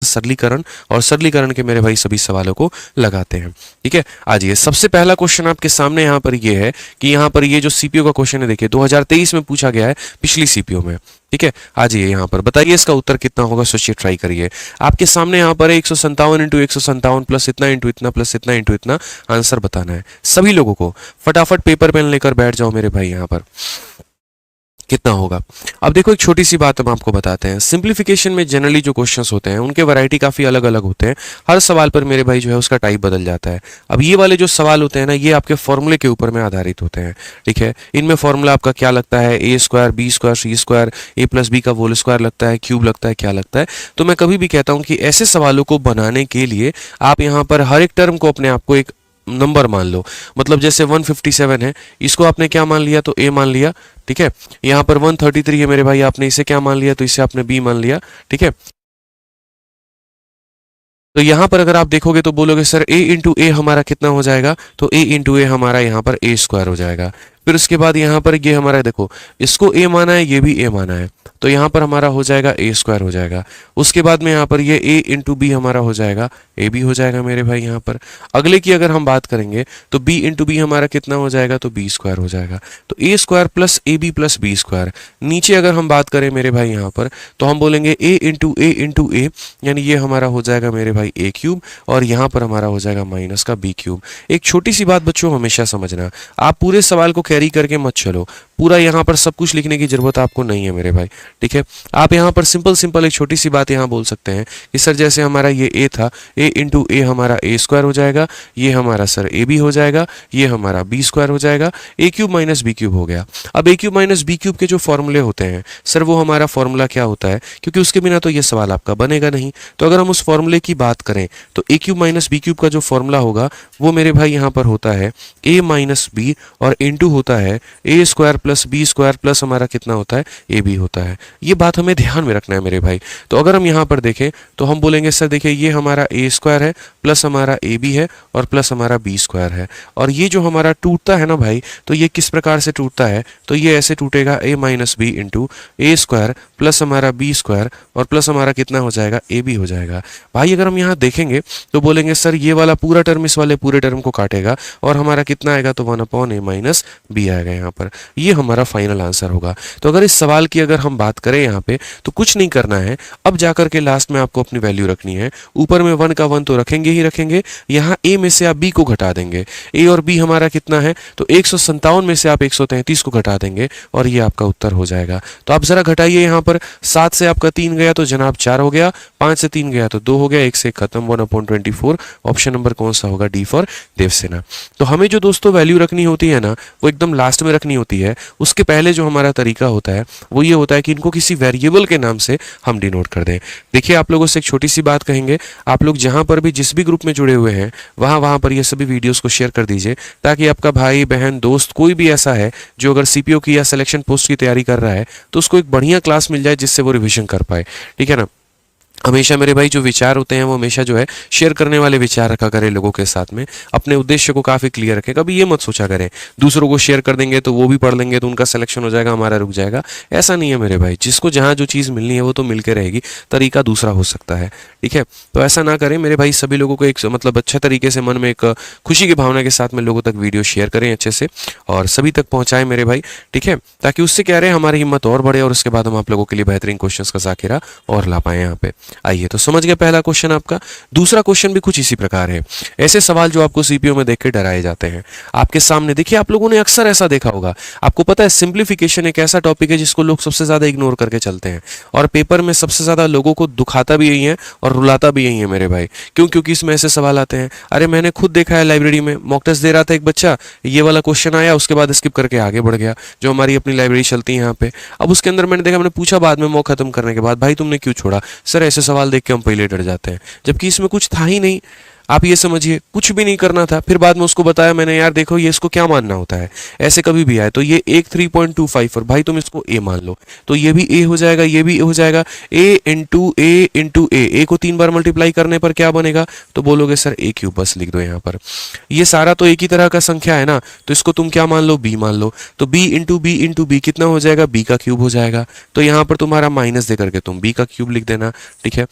सरलीकरण और सरलीकरण के मेरे भाई सभी सवालों को लगाते हैं। ठीक है, आज ये सबसे पहला क्वेश्चन आपके सामने यहाँ पर ये है कि यहाँ पर ये जो सीपीयू का क्वेश्चन है, देखिए 2023 में पूछा गया है पिछली सीपीयू में। ठीक है, आज ये यहाँ पर बताइए इसका उत्तर कितना होगा, सोचिए, ट्राई करिए। आपके सामने यहाँ पर 157 इंटू 157 प्लस इतना इंटू इतना प्लस इतना इंटू इतना आंसर बताना है सभी लोगों को। फटाफट पेपर पेन लेकर बैठ जाओ मेरे भाई। यहाँ पर कितना होगा? अब देखो, एक छोटी सी बात हम आपको बताते हैं। सिंप्लीफिकेशन में जनरली जो क्वेश्चंस होते हैं उनके वैरायटी काफ़ी अलग अलग होते हैं। हर सवाल पर मेरे भाई जो है उसका टाइप बदल जाता है। अब ये वाले जो सवाल होते हैं ना, ये आपके फॉर्मूले के ऊपर में आधारित होते हैं। ठीक है, इनमें फॉर्मूला आपका क्या लगता है, A square B square C square A plus B का होल स्क्वायर लगता है, क्यूब लगता है, क्या लगता है। तो मैं कभी भी कहता हूँ कि ऐसे सवालों को बनाने के लिए आप यहाँ पर हर एक टर्म को अपने आप को एक नंबर मान लो। मतलब जैसे 157 है, इसको आपने क्या मान लिया, तो ए मान लिया। ठीक है, यहाँ पर 133 है मेरे भाई, आपने इसे क्या मान लिया, तो इसे आपने बी मान लिया। ठीक है, तो यहाँ पर अगर आप देखोगे तो बोलोगे सर a इंटू ए हमारा कितना हो जाएगा, तो a इंटू ए हमारा यहाँ पर a स्क्वायर हो जाएगा। फिर उसके बाद यहाँ पर ये हमारा देखो, इसको a माना है, ये भी a माना है, तो यहाँ पर हमारा हो जाएगा a स्क्वायर हो जाएगा। उसके बाद में यहाँ पर ये a इंटू बी हमारा हो जाएगा, a भी हो जाएगा मेरे भाई। यहाँ पर अगले की अगर हम बात करेंगे तो b इंटू बी हमारा कितना हो जाएगा, तो b स्क्वायर हो जाएगा। तो a square plus A B plus B square. नीचे अगर हम बात करें मेरे भाई यहाँ पर, तो हम बोलेंगे a इंटू ए, यानी ये हमारा हो जाएगा मेरे भाई a क्यूब, और यहाँ पर हमारा हो जाएगा माइनस का b क्यूब। एक छोटी सी बात बच्चों हमेशा समझना, आप पूरे सवाल को कैरी करके मत चलो। पूरा यहाँ पर सब कुछ लिखने की जरूरत आपको नहीं है मेरे भाई। ठीक है, आप यहाँ पर सिंपल एक छोटी सी बात यहाँ बोल सकते हैं कि सर जैसे हमारा ये a था, a इंटू ए हमारा a स्क्वायर हो जाएगा, ये हमारा सर a भी हो जाएगा, ये हमारा b स्क्वायर हो जाएगा, a cube minus b cube हो गया। अब a cube minus b cube के जो फॉर्मूले होते हैं सर, वो हमारा फॉर्मूला क्या होता है, क्योंकि उसके बिना तो ये सवाल आपका बनेगा नहीं। तो अगर हम उस फॉर्मूले की बात करें तो a cube minus b cube का जो फॉर्मूला होगा वो मेरे भाई यहाँ पर होता है a माइनस बी, और इंटू होता है a square plus b square plus हमारा कितना होता है, a भी होता है। ये बात हमें ध्यान में रखना है मेरे भाई। तो अगर हम यहाँ पर देखें तो हम बोलेंगे सर देखिए ये हमारा a स्क्वायर है प्लस हमारा a भी है और प्लस हमारा b स्क्वायर है, और ये जो हमारा टूटता है ना भाई, तो ये किस प्रकार से टूटता है, तो ये ऐसे टूटेगा a minus B into A square plus हमारा b स्क्वायर और प्लस हमारा कितना हो जाएगा, a भी हो जाएगा। भाई अगर हम यहाँ देखेंगे तो बोलेंगे सर ये वाला पूरा टर्म इस वाले पूरे टर्म को काटेगा और हमारा कितना आएगा, तो 1/a माइनस बी आएगा यहाँ पर। ये हमारा फाइनल आंसर होगा। तो अगर इस सवाल की अगर हम बात करें यहाँ पे, तो कुछ नहीं करना है, अब जाकर के लास्ट में आपको अपनी वैल्यू रखनी है। ऊपर में 1 का 1 तो रखेंगे ही रखेंगे, यहाँ a में से आप b को घटा देंगे। a और b हमारा कितना है, तो 157 में से आप 133 को घटा देंगे और ये आपका उत्तर हो जाएगा। तो आप जरा घटाइए, यहाँ पर 7 से आपका 3 गया तो जनाब 4 हो गया, 5 से 3 गया तो 2 हो गया, 1 से खत्म, 1/24। ऑप्शन नंबर कौन सा होगा, डी फॉर देवसेना। तो हमें जो दोस्तों वैल्यू रखनी होती है ना, वो एकदम लास्ट में रखनी होती है। उसके पहले जो हमारा तरीका होता है वो ये होता है कि इनको किसी वेरिएबल के नाम से हम डिनोट कर दें। देखिए आप लोगों से एक छोटी सी बात कहेंगे, आप लोग जहां पर भी जिस भी ग्रुप में जुड़े हुए हैं वहां पर ये सभी वीडियोस को शेयर कर दीजिए, ताकि आपका भाई बहन दोस्त कोई भी ऐसा है जो अगर सीपीओ की या सिलेक्शन पोस्ट की तैयारी कर रहा है तो उसको एक बढ़िया क्लास मिल जाए जिससे वो रिविजन कर पाए। ठीक है ना। हमेशा मेरे भाई जो विचार होते हैं वो हमेशा जो है शेयर करने वाले विचार रखा करें लोगों के साथ में, अपने उद्देश्य को काफ़ी क्लियर रखें। कभी ये मत सोचा करें दूसरों को शेयर कर देंगे तो वो भी पढ़ लेंगे तो उनका सिलेक्शन हो जाएगा, हमारा रुक जाएगा। ऐसा नहीं है मेरे भाई, जिसको जहाँ जो चीज़ मिलनी है वो तो मिल के रहेगी, तरीका दूसरा हो सकता है। ठीक है, तो ऐसा ना करें मेरे भाई। सभी लोगों को एक मतलब अच्छे तरीके से मन में एक खुशी की भावना के साथ में लोगों तक वीडियो शेयर करें अच्छे से और सभी तक पहुँचाएं मेरे भाई। ठीक है, ताकि उससे क्या रहे, हमारी हिम्मत और बढ़े और उसके बाद हम आप लोगों के लिए बेहतरीन क्वेश्चन का ज़ाखिरा और ला पाएँ यहाँ पे। आइए, तो समझ गया पहला क्वेश्चन आपका। दूसरा क्वेश्चन भी कुछ इसी प्रकार है। ऐसे सवाल जो आपको सीपीओ में देख के डराए जाते हैं आपके सामने, देखिए आप लोगों ने अक्सर ऐसा देखा होगा। आपको पता है सिंप्लीफिकेशन एक ऐसा टॉपिक है जिसको लोग सबसे ज्यादा इग्नोर करके चलते हैं, और पेपर में सबसे ज्यादा लोगों को दुखाता भी यही है और रुलाता भी यही है मेरे भाई। क्यों? क्योंकि इसमें ऐसे सवाल आते हैं, अरे मैंने खुद देखा है लाइब्रेरी में मॉक टेस्ट दे रहा था एक बच्चा, ये वाला क्वेश्चन आया, उसके बाद स्किप करके आगे बढ़ गया। जो हमारी अपनी लाइब्रेरी चलती है यहाँ पे, अब उसके अंदर मैंने देखा, मैंने पूछा बाद में मॉक खत्म करने के बाद, भाई तुमने क्यों छोड़ा? सर ऐसे सवाल देख के हम पहले डर जाते हैं, जबकि इसमें कुछ था ही नहीं। आप ये समझिए कुछ भी नहीं करना था। फिर बाद में उसको बताया मैंने, यार देखो ये इसको क्या मानना होता है, ऐसे कभी भी आए तो ये एक 3.25 और भाई तुम इसको a मान लो, तो ये भी a हो जाएगा, ये भी a हो जाएगा। a इंटू ए को 3 बार मल्टीप्लाई करने पर क्या बनेगा? तो बोलोगे सर a क्यूब, बस लिख दो यहाँ पर। ये सारा तो एक ही तरह का संख्या है ना, तो इसको तुम क्या मान लो, b मान लो। तो b इंटू बी कितना हो जाएगा? b का क्यूब हो जाएगा। तो यहाँ पर तुम्हारा माइनस दे करके तुम b का क्यूब लिख देना। ठीक है,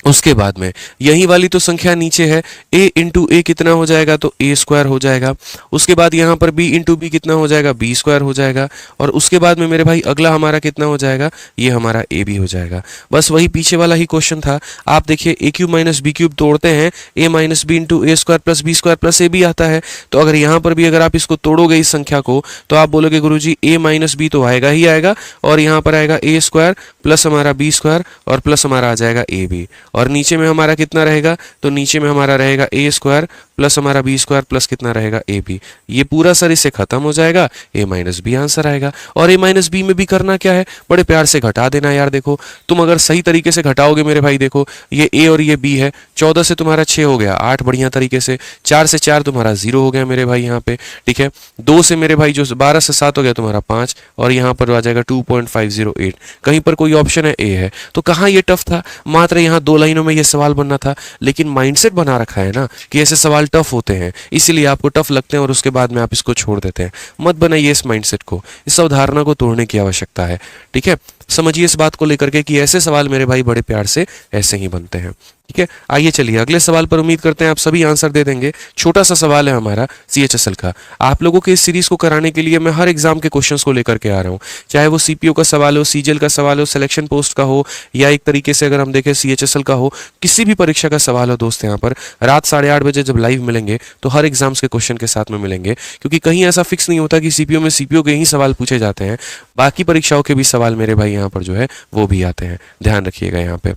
उसके बाद में यही वाली तो संख्या नीचे है, a इंटू ए कितना हो जाएगा, तो a स्क्वायर हो जाएगा। उसके बाद यहाँ पर b इंटू बी कितना हो जाएगा, b स्क्वायर हो जाएगा। और उसके बाद में मेरे भाई अगला हमारा कितना हो जाएगा, ये हमारा a भी हो जाएगा। बस वही पीछे वाला ही क्वेश्चन था। आप देखिए a cube minus B cube तोड़ते हैं, a minus B into A square plus B square plus A भी आता है। तो अगर यहाँ पर भी अगर आप इसको तोड़ोगे इस संख्या को, तो आप बोलोगे गुरुजी a माइनस बी तो आएगा ही आएगा, और यहाँ पर आएगा a स्क्वायर प्लस हमारा b स्क्वायर और प्लस हमारा आ जाएगा a भी। और नीचे में हमारा कितना रहेगा, तो नीचे में हमारा रहेगा a स्क्वायर प्लस हमारा b स्क्वायर प्लस कितना रहेगा a b। ये पूरा सर इससे खत्म हो जाएगा, a माइनस बी आंसर आएगा। और a माइनस बी में भी करना क्या है, बड़े प्यार से घटा देना यार। देखो तुम अगर सही तरीके से घटाओगे मेरे भाई, देखो ये a और ये b है, 14 से तुम्हारा 6 हो गया 8 बढ़िया तरीके से, 4 से 4 तुम्हारा 0 हो गया मेरे भाई यहाँ पे, ठीक है। 2 से मेरे भाई जो 12 से 7 हो गया तुम्हारा 5, और यहाँ पर आ जाएगा 2.508। कहीं पर कोई ऑप्शन है a है। तो कहाँ ये टफ था, मात्र यहाँ 2 लाइनों में ये सवाल बनना था, लेकिन माइंडसेट बना रखा है ना कि ऐसे सवाल टफ होते हैं, इसीलिए आपको टफ लगते हैं और उसके बाद में आप इसको छोड़ देते हैं। मत बनाइए इस माइंडसेट को, इस अवधारणा को तोड़ने की आवश्यकता है, ठीक है। समझिए इस बात को लेकर के कि ऐसे सवाल मेरे भाई बड़े प्यार से ऐसे ही बनते हैं, ठीक है। आइए चलिए अगले सवाल पर उम्मीद करते हैं आप सभी आंसर दे देंगे। छोटा सा सवाल है हमारा CHSL का। आप लोगों के इस सीरीज को कराने के लिए मैं हर एग्जाम के क्वेश्चंस को लेकर के आ रहा हूँ, चाहे वो CPO का सवाल हो, CGL का सवाल हो, सिलेक्शन पोस्ट का हो, या एक तरीके से अगर हम देखें CHSL का हो, किसी भी परीक्षा का सवाल हो दोस्त, यहाँ पर रात 8:30 बजे जब लाइव मिलेंगे तो हर एग्जाम्स के क्वेश्चन के साथ में मिलेंगे, क्योंकि कहीं ऐसा फिक्स नहीं होता कि CPO में CPO के ही सवाल पूछे जाते हैं, बाकी परीक्षाओं के भी सवाल मेरे भाई यहाँ पर जो है वो भी आते हैं, ध्यान रखिएगा यहाँ पे,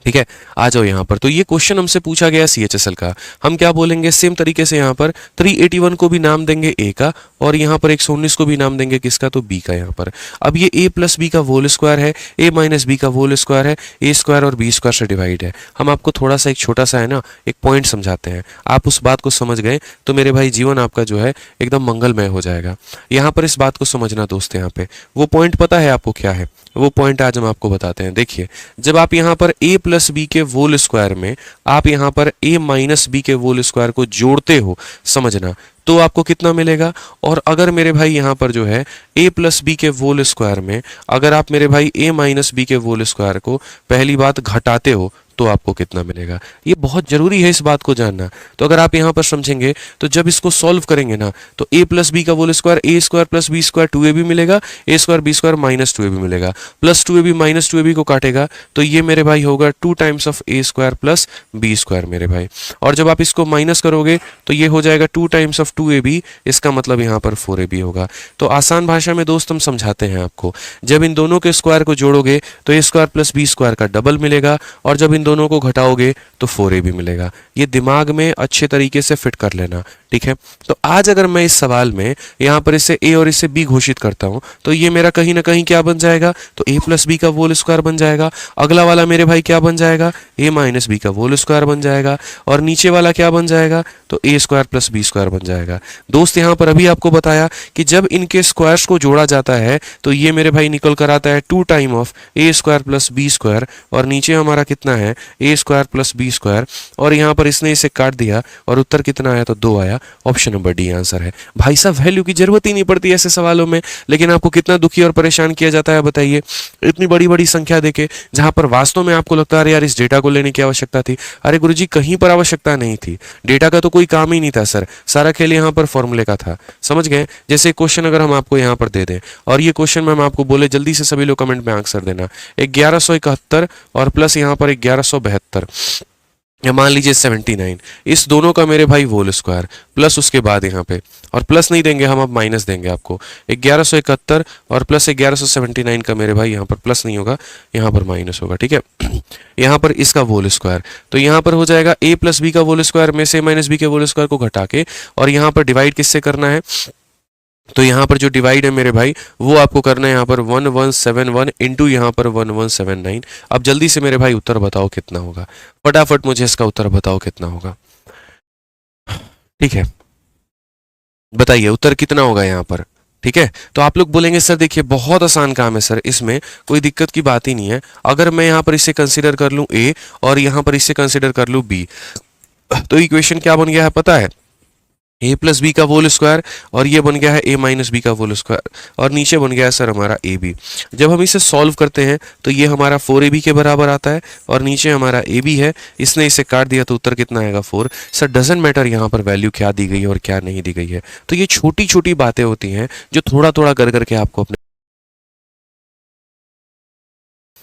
ठीक है। आ जाओ यहाँ पर। तो ये क्वेश्चन हमसे पूछा गया CHSL का, हम क्या बोलेंगे सेम तरीके से यहाँ पर 381 को भी नाम देंगे a का, और यहाँ पर 119 को भी नाम देंगे किसका, तो b का। यहाँ पर अब ये a प्लस बी का होल स्क्वायर है, a माइनस बी का होल स्क्वायर है, a स्क्वायर और b स्क्वायर से डिवाइड है। हम आपको थोड़ा सा एक छोटा सा है ना एक पॉइंट समझाते हैं, आप उस बात को समझ गए तो मेरे भाई जीवन आपका जो है एकदम मंगलमय हो जाएगा। यहाँ पर इस बात को समझना दोस्त, यहाँ पे वो पॉइंट पता है आपको क्या है, वो पॉइंट आज हम आपको बताते हैं। देखिए जब आप यहाँ पर a प्लस बी के होल स्क्वायर में आप यहाँ पर a माइनस बी के होल स्क्वायर को जोड़ते हो, समझना, तो आपको कितना मिलेगा। और अगर मेरे भाई यहाँ पर जो है a प्लस बी के होल स्क्वायर में अगर आप मेरे भाई a माइनस बी के होल स्क्वायर को पहली बात घटाते हो तो आपको कितना मिलेगा। ये बहुत जरूरी है इस बात को जानना। तो अगर आप यहाँ पर समझेंगे तो जब इसको सॉल्व करेंगे ना तो a प्लस बी का whole square a square plus B square 2ab मिलेगा, a square B square minus 2ab मिलेगा, प्लस 2ab माइनस 2ab को काटेगा तो ये मेरे भाई होगा 2 times of a square plus B square मेरे भाई। और जब आप इसको माइनस करोगे तो ये हो जाएगा 2 टाइम्स ऑफ 2ab, इसका मतलब यहाँ पर 4ab होगा। तो आसान भाषा में दोस्त हम समझाते हैं आपको, जब इन दोनों के स्क्वायर को जोड़ोगे तो a square plus B square का डबल मिलेगा, और जब इन दोनों को घटाओगे तो 4ab मिलेगा। ये दिमाग में अच्छे तरीके से फिट कर लेना, ठीक है। तो आज अगर मैं इस सवाल में यहाँ पर इसे a और इसे b घोषित करता हूँ तो ये मेरा कहीं ना कहीं क्या बन जाएगा, तो a प्लस बी का होल स्क्वायर बन जाएगा। अगला वाला मेरे भाई क्या बन जाएगा, a माइनस बी का होल स्क्वायर बन जाएगा, और नीचे वाला क्या बन जाएगा, तो a square plus B square बन जाएगा। दोस्त यहाँ पर अभी आपको बताया कि जब इनके स्क्वायर्स को जोड़ा जाता है तो ये मेरे भाई निकल कर आता है 2 time of a square plus B square, और नीचे हमारा कितना है a square plus B square, और यहाँ पर इसने इसे काट दिया और उत्तर कितना आया, तो 2 आया। ऑप्शन नंबर डी आंसर है। भाई साहब वैल्यू की जरूरत ही नहीं पड़ती ऐसे सवालों में, लेकिन आपको कितना दुखी और परेशान किया जाता है बताइए, इतनी बड़ी बड़ी संख्या देके, जहां पर वास्तव में आपको लगता है अरे यार इस डेटा को लेने की आवश्यकता थी। अरे गुरुजी कहीं पर आवश्यकता नहीं थी, डेटा का तो कोई काम ही नहीं था सर, सारा खेल यहाँ पर फॉर्मूले का था, समझ गए। जैसे क्वेश्चन अगर हम आपको यहाँ पर दे दें और ये क्वेश्चन में हम आपको बोले जल्दी से सभी लोग कमेंट में आंसर देना, 1171 और प्लस यहाँ पर 1172 या मान लीजिए 79, इस दोनों का मेरे भाई होल स्क्वायर प्लस उसके बाद यहाँ पे, और प्लस नहीं देंगे हम, अब माइनस देंगे आपको, 1171 और प्लस 1179 का मेरे भाई यहाँ पर प्लस नहीं होगा, यहाँ पर माइनस होगा, ठीक है। यहाँ पर इसका होल स्क्वायर, तो यहाँ पर हो जाएगा a प्लस बी का होल स्क्वायर में से माइनस बी के होल स्क्वायर को घटा के, और यहाँ पर डिवाइड किससे करना है, तो यहाँ पर जो डिवाइड है मेरे भाई वो आपको करना है यहाँ पर 1171 इंटू यहाँ पर 1179। अब जल्दी से मेरे भाई उत्तर बताओ कितना होगा, फटाफट मुझे इसका उत्तर बताओ कितना होगा, ठीक है। बताइए उत्तर कितना होगा यहाँ पर, ठीक है। तो आप लोग बोलेंगे सर देखिए बहुत आसान काम है सर, इसमें कोई दिक्कत की बात ही नहीं है। अगर मैं यहाँ पर इसे कंसिडर कर लूँ a और यहाँ पर इसे कंसिडर कर लूँ b, तो इक्वेशन क्या बन गया है पता है, ए प्लस बी का होल स्क्वायर, और ये बन गया है ए माइनस बी का होल स्क्वायर, और नीचे बन गया है सर हमारा ए बी। जब हम इसे सॉल्व करते हैं तो ये हमारा 4ab के बराबर आता है, और नीचे हमारा ए बी है, इसने इसे काट दिया तो उत्तर कितना आएगा 4। सर डजेंट मैटर यहाँ पर वैल्यू क्या दी गई है और क्या नहीं दी गई है। तो ये छोटी छोटी बातें होती हैं जो थोड़ा थोड़ा कर करके आपको अपने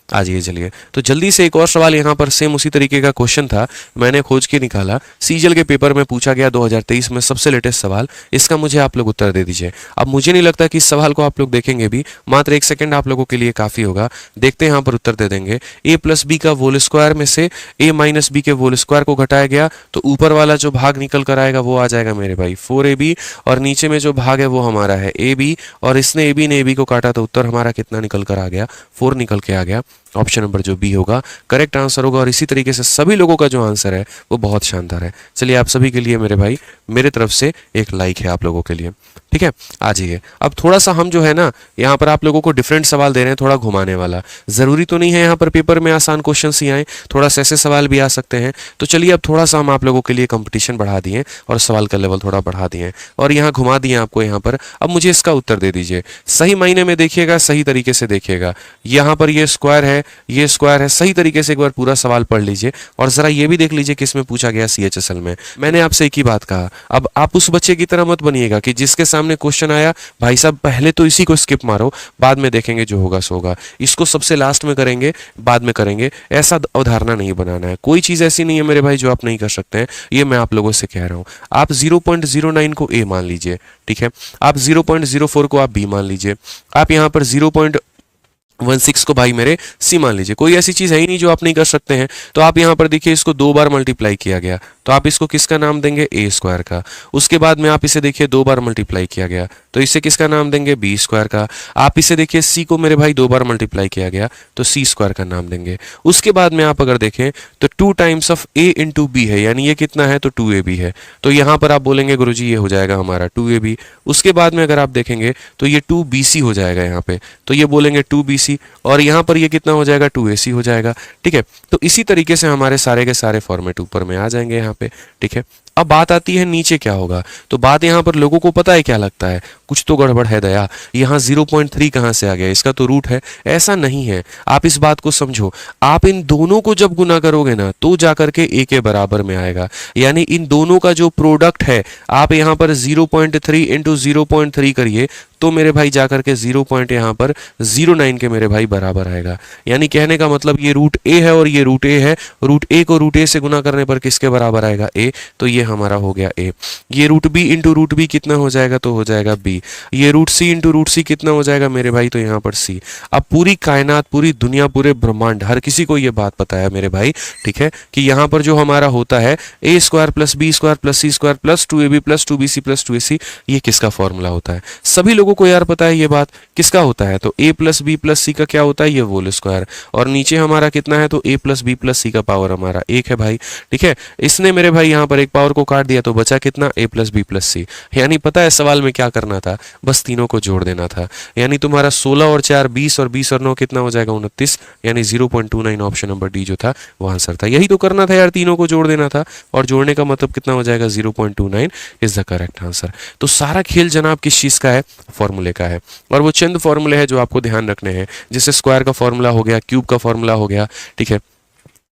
आ जाइए। चलिए तो जल्दी से एक और सवाल यहाँ पर सेम उसी तरीके का क्वेश्चन था, मैंने खोज के निकाला, सीजीएल के पेपर में पूछा गया 2023 में, सबसे लेटेस्ट सवाल, इसका मुझे आप लोग उत्तर दे दीजिए। अब मुझे नहीं लगता कि इस सवाल को आप लोग देखेंगे भी, मात्र 1 सेकंड आप लोगों के लिए काफ़ी होगा। देखते हैं यहाँ पर उत्तर दे देंगे। ए प्लस बी का होल स्क्वायर में से ए माइनस बी के होल स्क्वायर को घटाया गया तो ऊपर वाला जो भाग निकल कर आएगा वो आ जाएगा मेरे भाई 4ab, और नीचे में जो भाग है वो हमारा है ए बी, और इसने ए बी ने ए बी को काटा तो उत्तर हमारा कितना निकल कर आ गया 4 निकल के आ गया। ऑप्शन नंबर जो बी होगा करेक्ट आंसर होगा। और इसी तरीके से सभी लोगों का जो आंसर है वो बहुत शानदार है। चलिए आप सभी के लिए मेरे भाई मेरे तरफ से एक लाइक है आप लोगों के लिए, ठीक है। आ जाइए, अब थोड़ा सा हम जो है ना यहाँ पर आप लोगों को डिफरेंट सवाल दे रहे हैं, थोड़ा घुमाने वाला। जरूरी तो नहीं है यहाँ पर पेपर में आसान क्वेश्चन ही आए, थोड़ा सा ऐसे सवाल भी आ सकते हैं। तो चलिए अब थोड़ा सा हम आप लोगों के लिए कंपटीशन बढ़ा दिए और सवाल का लेवल थोड़ा बढ़ा दिए और यहाँ घुमा दिए आपको यहाँ पर। अब मुझे इसका उत्तर दे दीजिए, सही मायने में देखिएगा, सही तरीके से देखिएगा। यहाँ पर ये स्क्वायर है, ये स्क्वायर है, सही तरीके से एक बार पूरा सवाल पढ़ लीजिए और जरा ये भी देख लीजिए किसमें पूछा गया CHSL में। मैंने आपसे एक ही बात कहा, अब आप उस बच्चे की तरह मत बनिएगा कि जिसके सामने क्वेश्चन आया भाई साहब पहले तो इसी को स्किप मारो, बाद में देखेंगे जो होगा सो होगा, इसको सबसे लास्ट में करेंगे, बाद में करेंगे, ऐसा अवधारणा नहीं बनाना है। कोई चीज ऐसी नहीं है मेरे भाई जो आप नहीं कर सकते हैं, ये मैं आप लोगों से कह रहा हूं। आप 0.09 को ए मान लीजिए, ठीक है, आप 0.04 को आप बी मान लीजिए, आप यहाँ पर 0.16 को भाई मेरे सी मान लीजिए। कोई ऐसी चीज है ही नहीं जो आप नहीं कर सकते हैं। तो आप यहाँ पर देखिए इसको 2 बार मल्टीप्लाई किया गया तो आप इसको किसका नाम देंगे, ए स्क्वायर का। उसके बाद में आप इसे देखिए 2 बार मल्टीप्लाई किया गया तो इसे किसका नाम देंगे, बी स्क्वायर का। आप इसे देखिए सी को मेरे भाई 2 बार मल्टीप्लाई किया गया तो सी स्क्वायर का नाम देंगे। उसके बाद में आप अगर देखें तो 2 times of A into B है, यानी ये कितना है तो 2ab है, तो यहाँ पर आप बोलेंगे गुरुजी ये हो जाएगा हमारा 2ab। उसके बाद में अगर आप देखेंगे तो ये 2bc हो जाएगा यहाँ पे, तो ये बोलेंगे 2bc, और यहाँ पर ये कितना हो जाएगा 2ac हो जाएगा, ठीक है। तो इसी तरीके से हमारे सारे के सारे फॉर्मेट ऊपर में आ जाएंगे यहाँ पे, ठीक है। अब बात आती है नीचे क्या होगा, तो बात यहाँ पर लोगों को पता है क्या लगता है, कुछ तो गड़बड़ है दया, यहाँ 0.3 कहाँ से आ गया, इसका तो रूट है। ऐसा नहीं है, आप इस बात को समझो, आप इन दोनों को जब गुना करोगे ना तो जाकर के ए के बराबर में आएगा, यानी इन दोनों का जो प्रोडक्ट है आप यहाँ पर 0.3 इंटू 0.3 करिए तो मेरे भाई जाकर के 0 पॉइंट यहाँ पर 0.9 के मेरे भाई बराबर आएगा। यानी कहने का मतलब ये रूट ए है और ये रूट ए है, रूट ए को रूट ए से गुना करने पर किसके बराबर आएगा, ए, तो ये हमारा हो गया ए। ये root B into root B कितना हो जाएगा, तो हो जाएगा बी। ये root C into root C कितना हो जाएगा मेरे भाई, तो यहाँ पर सी। अब पूरी कायनात, पूरी दुनिया, पूरे ब्रह्मांड, हर किसी को ये बात पता है मेरे भाई, ठीक है, कि यहाँ पर जो हमारा होता है A square plus B square plus C square plus 2ab plus 2bc plus 2ac, ये किसका फॉर्मूला होता है। सभी लोगों को यार पता है ये बात किसका होता है, तो a प्लस बी प्लस सी का क्या होता है, ये होल स्क्वायर, और नीचे हमारा कितना है तो a प्लस बी प्लस सी का पावर हमारा 1 है भाई, ठीक है। इसने मेरे भाई यहाँ पर एक पावर को काट दिया तो बचा कितना, a प्लस बी प्लस सी। यानी पता है सवाल में क्या करना था, बस तीनों को जोड़ देना था। यानी तुम्हारा 16 और 4 20 और 20 और 9 कितना हो जाएगा 29, यानी 0.29 ऑप्शन नंबर डी जो था वो आंसर था। यही तो करना था यार, तीनों को जोड़ देना था, और जोड़ने का मतलब कितना हो जाएगा 0.29 इज द करेक्ट आंसर। तो सारा खेल जनाब किस चीज का है, फॉर्मूले का है, और वो चंद फॉर्मूले हैं जो आपको ध्यान रखने हैं, जैसे स्क्वायर का फॉर्मूला हो गया, क्यूब का फॉर्मूला हो गया, ठीक है,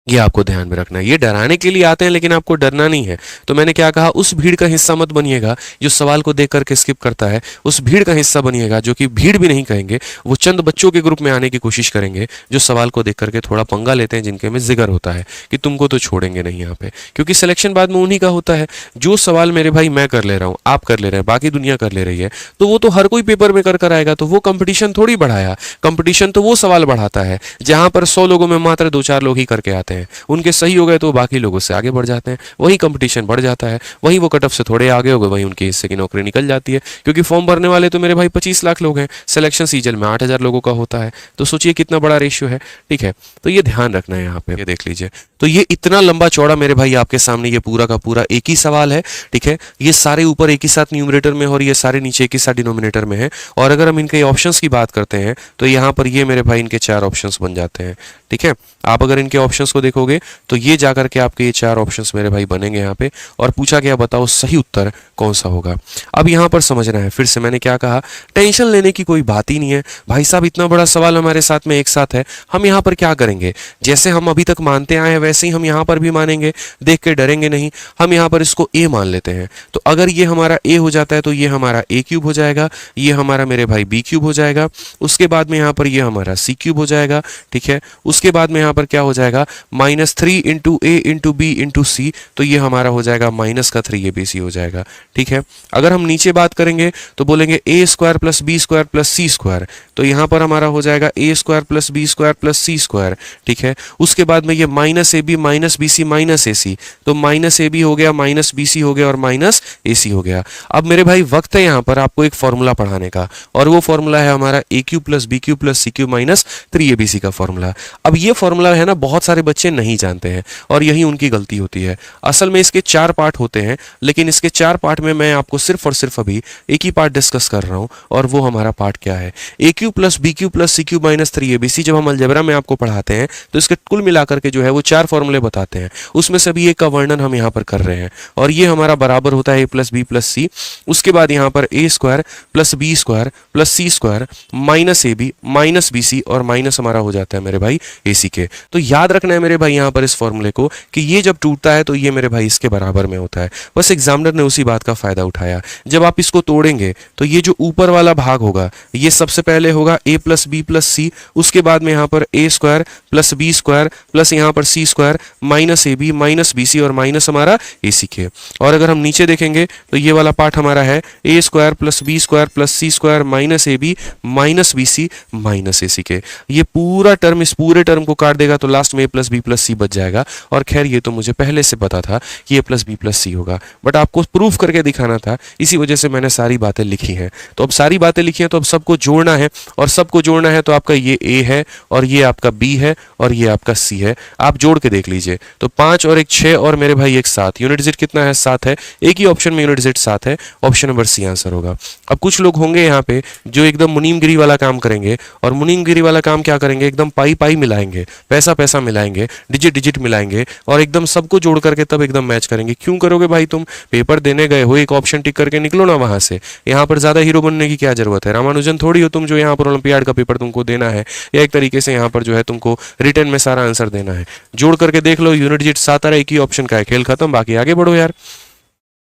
ये आपको ध्यान में रखना है। ये डराने के लिए आते हैं लेकिन आपको डरना नहीं है। तो मैंने क्या कहा, उस भीड़ का हिस्सा मत बनिएगा जो सवाल को देख करके स्किप करता है, उस भीड़ का हिस्सा बनिएगा जो कि भीड़ भी नहीं कहेंगे, वो चंद बच्चों के ग्रुप में आने की कोशिश करेंगे जो सवाल को देख करके थोड़ा पंगा लेते हैं, जिनके में जिगर होता है कि तुमको तो छोड़ेंगे नहीं यहाँ पे, क्योंकि सिलेक्शन बाद में उन्हीं का होता है। जो सवाल मेरे भाई मैं कर ले रहा हूँ, आप कर ले रहे हैं, बाकी दुनिया कर ले रही है, तो वो तो हर कोई पेपर में कर कर आएगा, तो वो कंपटीशन थोड़ी बढ़ाया। कंपटीशन तो वो सवाल बढ़ाता है जहां पर 100 लोगों में मात्र 2-4 लोग ही करके आते हैं, उनके सही हो गए तो बाकी लोगों से आगे बढ़ जाते हैं, वही कंपटीशन बढ़ जाता है, वही वो कट ऑफ से थोड़े आगे हो गए, वही उनके हिस्से की नौकरी निकल जाती है। क्योंकि फॉर्म भरने वाले तो मेरे भाई 25 लाख लोग हैं, सिलेक्शन सीजन में 8,000 लोगों का होता है, तो सोचिए कितना बड़ा रेशियो है, ठीक है। तो ये ध्यान रखना है यहाँ पे, ये देख लीजिए। तो ये इतना लंबा चौड़ा मेरे भाई आपके सामने ये पूरा का पूरा एक ही सवाल है, ठीक है। ये सारे ऊपर एक ही साथ न्यूमरेटर में और ये सारे नीचे एक ही साथ डिनोमिनेटर में है। और अगर हम इनके ऑप्शंस की बात करते हैं तो यहाँ पर ये मेरे भाई इनके 4 ऑप्शंस बन जाते हैं, ठीक है। आप अगर इनके ऑप्शंस को देखोगे तो ये जाकर के आपके ये 4 ऑप्शंस मेरे भाई बनेंगे यहाँ पे, और पूछा गया बताओ सही उत्तर कौन सा होगा। अब यहाँ पर समझना है, फिर से मैंने क्या कहा, टेंशन लेने की कोई बात ही नहीं है भाई साहब। इतना बड़ा सवाल हमारे साथ में एक साथ है, हम यहाँ पर क्या करेंगे, जैसे हम अभी तक मानते आए हैं वैसे ही हम यहाँ पर भी मानेंगे, देख के डरेंगे नहीं। हम यहाँ पर इसको a मान लेते हैं, तो अगर ये हमारा a हो जाता है तो ये हमारा a क्यूब हो जाएगा, ये हमारा मेरे भाई b क्यूब हो जाएगा, उसके बाद में यहाँ पर ये हमारा c क्यूब हो जाएगा, ठीक है। उसके बाद में यहाँ पर क्या हो जाएगा, -3 into a into b into c, तो ये हमारा हो जाएगा -3 हो जाएगा, ठीक है। अगर हम नीचे बात करेंगे तो बोलेंगे a square plus B square plus C square, तो यहाँ पर हमारा हो जाएगा a square plus B square plus C square, ठीक है। उसके बाद में ये -ab minus B C minus A C, तो -ab हो गया, -bc हो गया और -ac हो गया। अब मेरे भाई वक्त है यहाँ पर आपको एक फॉर्मूला पढ़ाने का, और वो फॉर्मूला है हमारा a cube plus B cube plus C cube minus 3abc का फॉर्मूला। अब ये फॉर्मूला है ना बहुत सारे बच्चे नहीं जानते हैं, और यही उनकी गलती होती है। असल में इसके 4 पार्ट होते हैं, लेकिन इसके 4 पार्ट में मैं आपको सिर्फ और सिर्फ अभी एक ही पार्ट डिस्कस कर रहा हूँ, और वो हमारा पार्ट क्या है, a cube plus B cube plus C cube minus 3abc। जब हम अलजेब्रा में आपको पढ़ाते हैं तो इसके कुल मिलाकर के जो है वो 4 फॉर्मूले बताते हैं, उसमें से भी एक का वर्णन हम यहाँ पर कर रहे हैं, और ये हमारा बराबर होता है a plus B plus C. उसके बाद यहाँ पर a square plus B square plus C square minus A B minus B C, और माइनस हमारा हो जाता है मेरे भाई ए सी के। तो याद रखना है मेरे भाई यहाँ पर इस फॉर्मूले को कि ये जब टूटता है तो ये मेरे भाई इसके बराबर में होता है। बस एग्जामिनर ने उसी बात का फायदा उठाया। जब आप इसको तोड़ेंगे तो ये जो ऊपर वाला भाग होगा ये सबसे पहले होगा a plus B plus C, उसके बाद में यहाँ पर a square plus B square plus यहाँ पर C square minus A B minus B C और माइनस हमारा ए सी के। और अगर हम नीचे देखेंगे तो ये वाला पार्ट हमारा है a square plus B square plus C square minus A B minus B C minus A C के। ये पूरा टर्म इस पूरे टर्म को काट देगा तो लास्ट में a प्लस बी प्लस सी बच जाएगा। और खैर ये तो मुझे पहले से पता था कि a प्लस बी प्लस सी होगा, बट आपको प्रूफ करके दिखाना था, इसी वजह से मैंने सारी बातें लिखी हैं। तो अब सारी बातें लिखी हैं तो अब सबको जोड़ना है, और सबको जोड़ना है तो आपका ये a है और ये आपका b है और ये आपका c है। आप जोड़ के देख लीजिए तो 5 और 1 6 और मेरे भाई 1 7, यूनिट डिजिट कितना है 7 है, एक ही ऑप्शन में यूनिट डिजिट 7 है, ऑप्शन नंबर सी आंसर होगा। अब कुछ लोग होंगे यहाँ पे जो एकदम मुनीमगिरी वाला काम करेंगे, और मुनीमगिरी वाला काम क्या करेंगे, एकदम पाई पाई मिलाएंगे, पैसा पैसा मिलाएंगे, डिजिट डिजिट मिलाएंगे और एकदम सबको जोड़ करके तब एकदम मैच करेंगे। क्यों करोगे भाई, तुम पेपर देने गए हो, एक ऑप्शन टिक करके निकलो ना वहां से। यहाँ पर ज्यादा हीरो बनने की क्या जरूरत है, रामानुजन थोड़ी हो तुम जो यहाँ पर ओलंपियाड का पेपर तुमको देना है, या एक तरीके से यहाँ पर जो है तुमको रिटर्न में सारा आंसर देना है। जोड़ करके देख लो, यूनिट डिजिट 7 आ रहा है, एक ही ऑप्शन का है, खेल खत्म, बाकी आगे बढ़ो यार।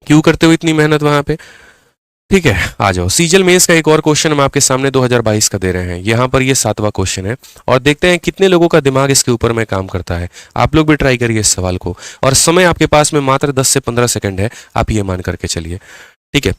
क्यों करते हो इतनी मेहनत वहां पे, ठीक है। आ जाओ, सीजल मेंस का एक और क्वेश्चन हम आपके सामने 2022 का दे रहे हैं। यहाँ पर ये 7वां क्वेश्चन है, और देखते हैं कितने लोगों का दिमाग इसके ऊपर में काम करता है। आप लोग भी ट्राई करिए इस सवाल को, और समय आपके पास में मात्र 10 से 15 सेकंड है, आप ये मान करके चलिए, ठीक है।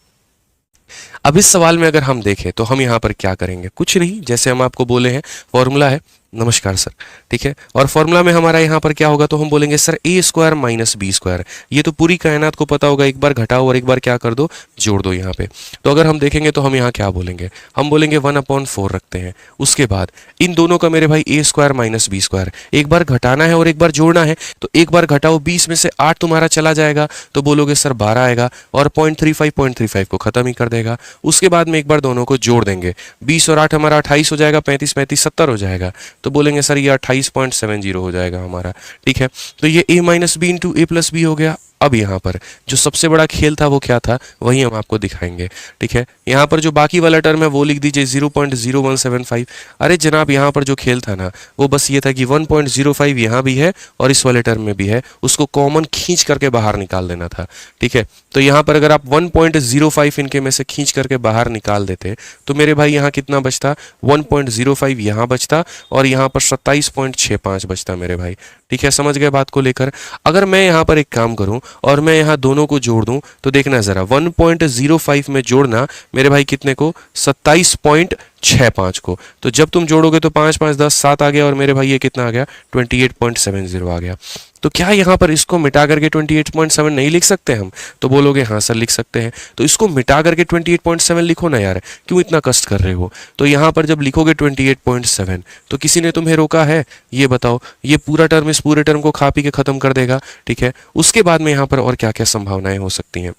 अब इस सवाल में अगर हम देखें तो हम यहाँ पर क्या करेंगे, कुछ नहीं, जैसे हम आपको बोले हैं फॉर्मूला है, नमस्कार सर, ठीक है। और फॉर्मूला में हमारा यहाँ पर क्या होगा, तो हम बोलेंगे sir a square minus B square. ये तो पूरी कायनात को पता होगा, एक बार घटाओ और एक बार क्या कर दो, जोड़ दो यहाँ पे। तो अगर हम देखेंगे तो हम यहाँ क्या बोलेंगे, हम बोलेंगे 1/4 रखते हैं। उसके बाद इन दोनों का मेरे भाई a square minus B square, एक बार घटाना है और एक बार जोड़ना है, तो एक बार घटाओ, 20 में से 8 तुम्हारा चला जाएगा, तो बोलोगे सर 12 आएगा, और 0.35 को खत्म ही कर देगा। उसके बाद में एक बार दोनों को जोड़ देंगे, 20 और 8 हमारा 28 हो जाएगा, 35 35 70 हो जाएगा, तो बोलेंगे सर ये 28.70 हो जाएगा हमारा, ठीक है। तो ये a minus B into A plus B हो गया। अब यहाँ पर जो सबसे बड़ा खेल था वो क्या था, वही हम आपको दिखाएंगे, ठीक है। यहाँ पर जो बाकी वाला टर्म है वो लिख दीजिए 0.0175। अरे जनाब, यहाँ पर जो खेल था ना वो बस ये था कि 1.05 यहाँ भी है और इस वाले टर्म में भी है, उसको कॉमन खींच करके बाहर निकाल देना था, ठीक है। तो यहाँ पर अगर आप 1.05 इनके में से खींच करके बाहर निकाल देते तो मेरे भाई यहाँ कितना बचता, 1.05 यहाँ बचता और यहाँ पर 27.65 बचता मेरे भाई, ठीक है। समझ गए बात को लेकर। अगर मैं यहाँ पर एक काम करूँ और मैं यहाँ दोनों को जोड़ दूं तो देखना जरा, 1.05 में जोड़ना मेरे भाई कितने को, 27.65 को। तो जब तुम जोड़ोगे तो 5 5 10 7 आ गया, और मेरे भाई ये कितना आ गया, 28.70 आ गया। तो क्या यहाँ पर इसको मिटा करके 28.7 नहीं लिख सकते हम, तो बोलोगे हाँ सर लिख सकते हैं। तो इसको मिटा करके 28.7 लिखो ना यार, क्यों इतना कष्ट कर रहे हो। तो यहाँ पर जब लिखोगे 28.7 तो किसी ने तुम्हें रोका है, ये बताओ। ये पूरा टर्म इस पूरे टर्म को खा पी के खत्म कर देगा, ठीक है। उसके बाद में यहाँ पर और क्या क्या संभावनाएं हो सकती हैं,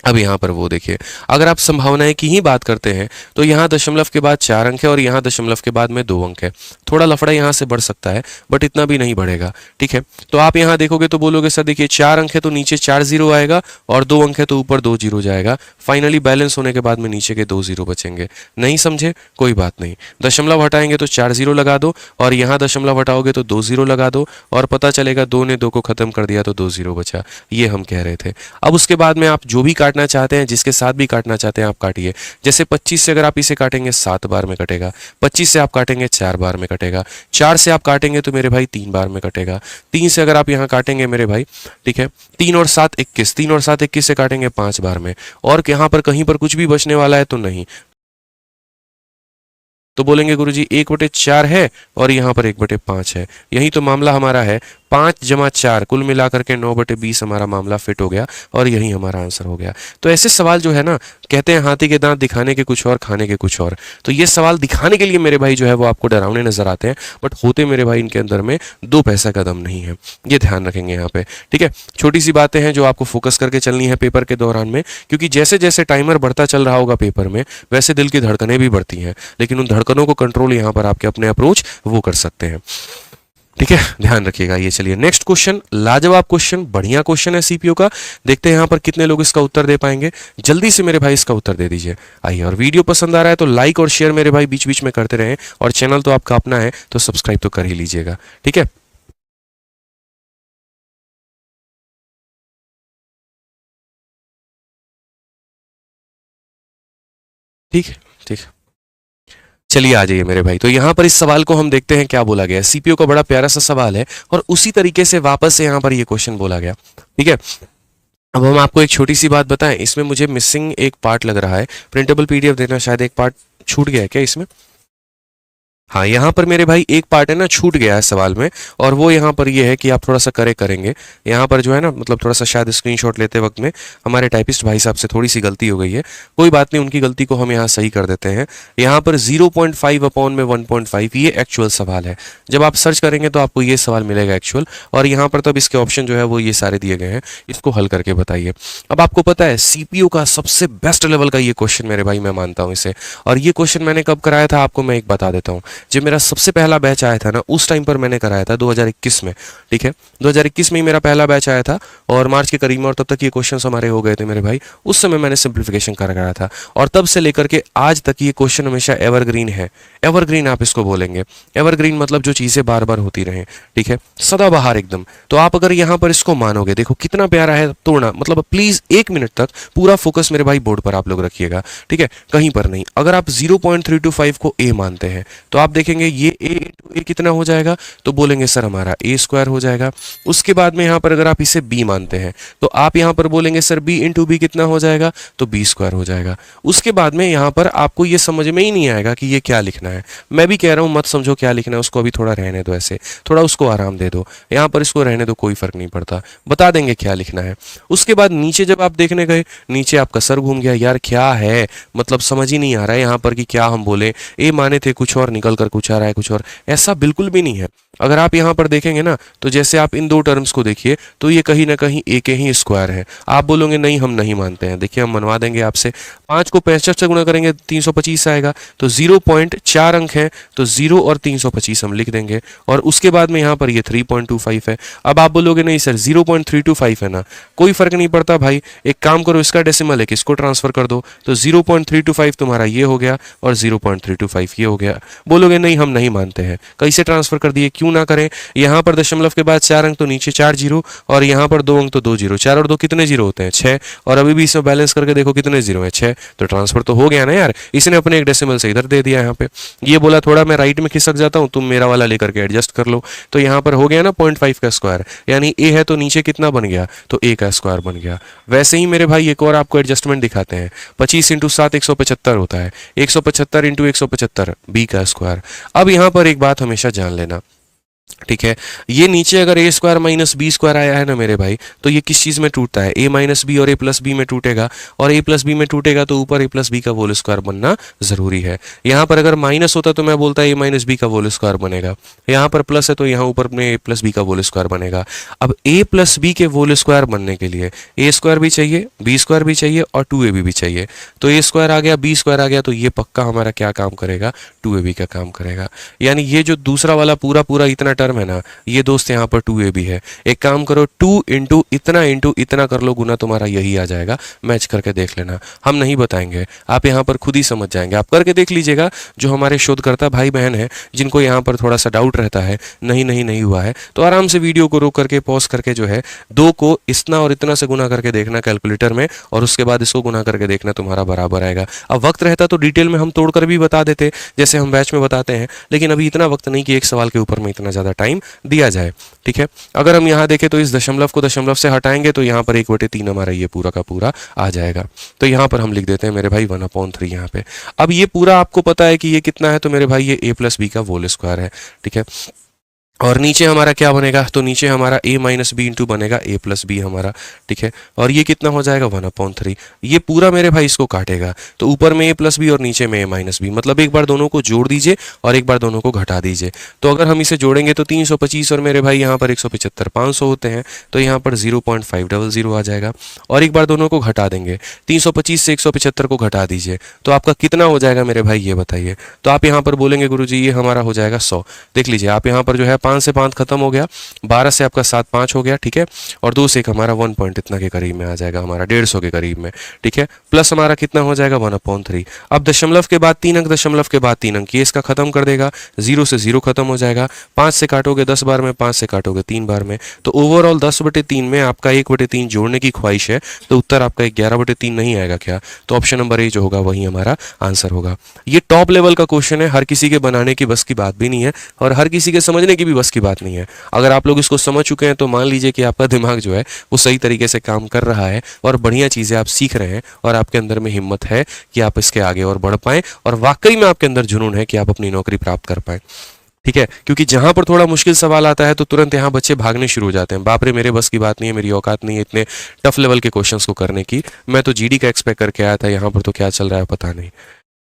अब यहाँ पर वो देखिए, अगर आप संभावनाएं की ही बात करते हैं तो यहाँ दशमलव के बाद 4 अंक है और यहाँ दशमलव के बाद में 2 अंक है। थोड़ा लफड़ा यहाँ से बढ़ सकता है बट इतना भी नहीं बढ़ेगा, ठीक है। तो आप यहाँ देखोगे तो बोलोगे सर देखिए 4 अंक है तो नीचे 4 जीरो आएगा और 2 अंक है तो ऊपर 2 जीरो जाएगा। फाइनली बैलेंस होने के बाद में नीचे के 2 जीरो बचेंगे। नहीं समझे, कोई बात नहीं। दशमलव हटाएंगे तो 4 जीरो लगा दो और यहाँ दशमलव हटाओगे तो 2 जीरो लगा दो और पता चलेगा 2 ने 2 को खत्म कर दिया तो 2 जीरो बचा। ये हम कह रहे थे। अब उसके बाद में आप जो भी काटना चाहते हैं, जिसके साथ भी काटना चाहते हैं आप काटिए। जैसे 25 से अगर आप इसे काटेंगे 7 बार में कटेगा, 25 से आप काटेंगे 4 बार में कटेगा, 4 से आप काटेंगे तो मेरे भाई 3 बार में कटेगा, 3 से अगर आप यहाँ काटेंगे मेरे भाई, ठीक है, 3 और 7 21, 3 और 7 21 से काटेंगे 5 बार में। और यहाँ पर कहीं पर कुछ भी बचने वाला है तो नहीं, तो बोलेंगे गुरुजी 1/4 है और यहाँ पर 1/5 है। यही तो मामला हमारा है। 5 जमा 4 कुल मिलाकर के 9/20 हमारा मामला फिट हो गया और यही हमारा आंसर हो गया। तो ऐसे सवाल जो है ना, कहते हैं हाथी के दांत दिखाने के कुछ और, खाने के कुछ और। तो ये सवाल दिखाने के लिए मेरे भाई जो है वो आपको डरावने नजर आते हैं, बट होते मेरे भाई इनके अंदर में 2 पैसा का दम नहीं है। ये ध्यान रखेंगे यहाँ पे, ठीक है। छोटी सी बातें हैं जो आपको फोकस करके चलनी है पेपर के दौरान में, क्योंकि जैसे जैसे टाइमर बढ़ता चल रहा होगा पेपर में वैसे दिल की धड़कनें भी बढ़ती हैं, लेकिन उन धड़कनों को कंट्रोल यहाँ पर आपके अपने अप्रोच वो कर सकते हैं, ठीक है। ध्यान रखिएगा ये। चलिए नेक्स्ट क्वेश्चन, लाजवाब क्वेश्चन, बढ़िया क्वेश्चन है सीपीओ का। देखते हैं यहाँ पर कितने लोग इसका उत्तर दे पाएंगे। जल्दी से मेरे भाई इसका उत्तर दे दीजिए। आइए, और वीडियो पसंद आ रहा है तो लाइक और शेयर मेरे भाई बीच बीच में करते रहें, और चैनल तो आपका अपना है तो सब्सक्राइब तो कर ही लीजिएगा, ठीक है। ठीक है, ठीक है। चलिए आ जाइए मेरे भाई। तो यहाँ पर इस सवाल को हम देखते हैं क्या बोला गया है। सीपीओ का बड़ा प्यारा सा सवाल है और उसी तरीके से वापस से यहाँ पर ये क्वेश्चन बोला गया, ठीक है। अब हम आपको एक छोटी सी बात बताएं, इसमें मुझे मिसिंग एक पार्ट लग रहा है। प्रिंटेबल पीडीएफ देना, शायद एक पार्ट छूट गया है क्या इसमें। हाँ, यहाँ पर मेरे भाई एक पार्ट है ना छूट गया है सवाल में, और वो यहाँ पर ये है कि आप थोड़ा सा करेंगे। यहाँ पर जो है ना, मतलब थोड़ा सा शायद स्क्रीनशॉट लेते वक्त में हमारे टाइपिस्ट भाई साहब से थोड़ी सी गलती हो गई है। कोई बात नहीं, उनकी गलती को हम यहाँ सही कर देते हैं। यहाँ पर 0.5 अपॉन में 1.5 ये एक्चुअल सवाल है। जब आप सर्च करेंगे तो आपको ये सवाल मिलेगा एक्चुअल, और यहाँ पर तब इसके ऑप्शन जो है वो ये सारे दिए गए हैं। इसको हल करके बताइए। अब आपको पता है सीपीयू का सबसे बेस्ट लेवल का ये क्वेश्चन मेरे भाई, मैं मानता हूँ इसे। और ये क्वेश्चन मैंने कब कराया था आपको मैं एक बता देता हूँ। जब मेरा सबसे पहला बैच आया था ना, उस टाइम पर मैंने कराया था 2021 में, ठीक है। 2021 में ही मेरा पहला बैच आया था और मार्च के करीब में, और तब तक ये क्वेश्चंस हमारे हो गए थे मेरे भाई। उस समय मैंने सिंप्लीफिकेशन कराया था और तब से लेकर के आज तक ये क्वेश्चन हमेशा एवरग्रीन है। एवरग्रीन आप इसको बोलेंगे। एवरग्रीन मतलब जो चीजें बार बार होती रहें, ठीक है, सदाबहार एकदम। तो आप अगर यहाँ पर इसको मानोगे, देखो कितना प्यारा है तोड़ना। मतलब प्लीज 1 मिनट तक पूरा फोकस मेरे भाई बोर्ड पर आप लोग रखिएगा, ठीक है, कहीं पर नहीं। अगर आप 0.325 को ए मानते हैं तो आप देखेंगे ये ए इंटू ए कितना हो जाएगा, तो बोलेंगे सर हमारा ए स्क्वायर हो जाएगा। उसके बाद में यहाँ पर अगर आप इसे बी मानते हैं तो आप यहाँ पर बोलेंगे सर बी इंटू बी कितना हो जाएगा, तो बी स्क्वायर हो जाएगा। उसके बाद में यहाँ पर आपको ये समझ में ही नहीं आएगा कि ये क्या लिखना है। मैं भी कह रहा हूँ मत समझो क्या लिखना है, उसको अभी थोड़ा रहने दो, ऐसे थोड़ा उसको आराम दे दो। यहाँ पर इसको रहने दो, कोई फर्क नहीं पड़ता, बता देंगे क्या लिखना है। उसके बाद नीचे जब आप देखने गए, नीचे आपका सर घूम गया, यार क्या है, मतलब समझ ही नहीं आ रहा है यहाँ पर कि क्या हम बोले। ए माने थे कुछ और, निकल कर कुछ आ रहा है कुछ और। ऐसा बिल्कुल भी नहीं है। अगर आप यहाँ पर देखेंगे ना, तो जैसे आप इन दो टर्म्स को देखिए तो ये कहीं ना कहीं ए के ही स्क्वायर है। आप बोलोगे नहीं हम नहीं मानते हैं, देखिए हम मनवा देंगे आपसे। 5 को 65 से गुणा करेंगे 325 आएगा, तो 0.4 अंक है तो 0 और 325 हम लिख देंगे। और उसके बाद में यहाँ पर ये 3.25 है। अब आप बोलोगे नहीं सर 0.325 है ना, कोई फर्क नहीं पड़ता भाई, एक काम करो, इसका डेसिमल है किसको ट्रांसफर कर दो, तो 0.325 तुम्हारा ये हो गया और 0.325 ये हो गया। बोलोगे नहीं हम नहीं मानते हैं, कैसे ट्रांसफर कर दिए, क्यों ना करें। यहाँ पर दशमलव के बाद 4 अंक तो नीचे 4 जीरो, और यहाँ पर 2 अंक तो 2 जीरो। 4 और 2 कितने जीरो होते हैं, 6। और अभी भी इसमें बैलेंस करके देखो कितने जीरो हैं, 6। तो ट्रांसफर तो हो गया ना यार। इसने अपने एक डेसिमल से इधर दे दिया यहाँ पे। ये बोला थोड़ा मैं राइट में खिसक जाता हूँ, तुम मेरा वाला लेकर के एडजस्ट कर लो। तो यहाँ पर हो गया ना 0.5 का स्क्वायर, यानी ए है तो नीचे कितना बन गया, तो ए का स्क्वायर बन गया। वैसे ही मेरे भाई एक और आपको एडजस्टमेंट दिखाते हैं। 25 इंटू 7 175 होता है, 175 इंटू 175 बी का स्क्वायर। अब यहाँ पर एक बात हमेशा जान लेना, ठीक है। ये नीचे अगर ए स्क्वायर माइनस बी स्क्वायर आया है ना मेरे भाई, तो ये किस चीज़ में टूटता है, ए माइनस बी और ए प्लस बी में टूटेगा, और ए प्लस बी में टूटेगा तो ऊपर ए प्लस बी का होल स्क्वायर बनना जरूरी है। यहाँ पर अगर माइनस होता तो मैं बोलता ए माइनस बी का होल स्क्वायर बनेगा, यहाँ पर प्लस है तो यहाँ ऊपर में ए प्लस बी का होल स्क्वायर बनेगा। अब ए प्लस बी के होल स्क्वायर बनने के लिए ए स्क्वायर भी चाहिए, बी स्क्वायर भी चाहिए और 2ab भी चाहिए। तो ए स्क्वायर आ गया, बी स्क्वायर आ गया, तो ये पक्का हमारा क्या काम करेगा, 2ab का काम करेगा। यानी ये जो दूसरा वाला पूरा पूरा इतना टर्म है ना, ये दोस्त यहाँ पर 2ab है। एक काम करो, 2 इंटू इतना कर लो गुना, तुम्हारा यही आ जाएगा। मैच करके देख लेना, हम नहीं बताएंगे, आप यहाँ पर खुद ही समझ जाएंगे। आप करके देख लीजिएगा, जो हमारे शोधकर्ता भाई बहन हैं जिनको यहाँ पर थोड़ा सा डाउट रहता है, नहीं हुआ है, तो आराम से वीडियो को रोक करके पॉज करके जो है 2 को इतना और इतना से गुना करके देखना कैलकुलेटर में, और उसके बाद इसको गुना करके देखना, तुम्हारा बराबर आएगा। अब वक्त रहता तो डिटेल में हम तोड़कर भी बता देते, जैसे हम बैच में बताते हैं, लेकिन अभी इतना वक्त नहीं कि एक सवाल के ऊपर में इतना ज़्यादा टाइम दिया जाए। ठीक है, अगर हम यहाँ देखें तो इस दशमलव को दशमलव से हटाएंगे तो यहाँ पर 1/3 हमारा ये पूरा का पूरा आ जाएगा। तो यहाँ पर हम लिख देते हैं मेरे भाई 1/3 यहाँ पे। अब ये पूरा आपको पता है कि ये कितना है, तो मेरे भाई ये a प्लस बी का होल स्क्वायर है। ठीक है, और नीचे हमारा क्या बनेगा, तो नीचे हमारा a माइनस बी इंटू बनेगा a प्लस बी हमारा। ठीक है, और ये कितना हो जाएगा 1/3। ये पूरा मेरे भाई इसको काटेगा, तो ऊपर में a प्लस बी और नीचे में a माइनस बी, मतलब एक बार दोनों को जोड़ दीजिए और एक बार दोनों को घटा दीजिए। तो अगर हम इसे जोड़ेंगे तो 325 और मेरे भाई यहाँ पर 175 500 होते हैं, तो यहाँ पर 0.500 आ जाएगा। और एक बार दोनों को घटा देंगे, 325 से 175 को घटा दीजिए, तो आपका कितना हो जाएगा मेरे भाई, ये बताइए। तो आप यहाँ पर बोलेंगे गुरुजी ये हमारा हो जाएगा 100। देख लीजिए आप यहाँ पर जो है 5 से 5 खत्म हो गया, 12 से आपका 7 5 हो गया। ठीक है, और 2 से 1 हमारा 1 पॉइंट इतना के करीब में आ जाएगा, हमारा 150 के करीब में। ठीक है, प्लस हमारा कितना हो जाएगा 1/3। अब दशमलव के बाद 3 अंक, दशमलव के बाद 3 अंक, ये इसका खत्म कर देगा, 0 से 0 खत्म हो जाएगा। 5 से काटोगे 10 बार में, 5 से काटोगे 3 बार में, तो ओवरऑल 10/3 में आपका 1/3 जोड़ने की ख्वाहिश है, तो उत्तर आपका 11/3 नहीं आएगा क्या, तो ऑप्शन नंबर ए जो होगा वही हमारा आंसर होगा। ये टॉप लेवल का क्वेश्चन है, हर किसी के बनाने की बस की बात भी नहीं है और हर किसी के समझने की भी बस की बात नहीं है। अगर आप लोग इसको समझ चुके हैं तो मान लीजिए कि आपका दिमाग जो है वो सही तरीके से काम कर रहा है और बढ़िया चीज़ें आप सीख रहे हैं, और आपके अंदर में हिम्मत है कि आप इसके आगे और बढ़ पाएं, और वाकई में आपके अंदर जुनून है कि आप अपनी नौकरी प्राप्त कर पाएं। ठीक है, क्योंकि जहां पर थोड़ा मुश्किल सवाल आता है तो तुरंत यहाँ बच्चे भागने शुरू हो जाते हैं, बाप रे मेरे बस की बात नहीं है, मेरी औकात नहीं है इतने टफ लेवल के क्वेश्चंस को करने की, मैं तो जीडी का एक्सपेक्ट करके आया था, यहाँ पर तो क्या चल रहा है पता नहीं।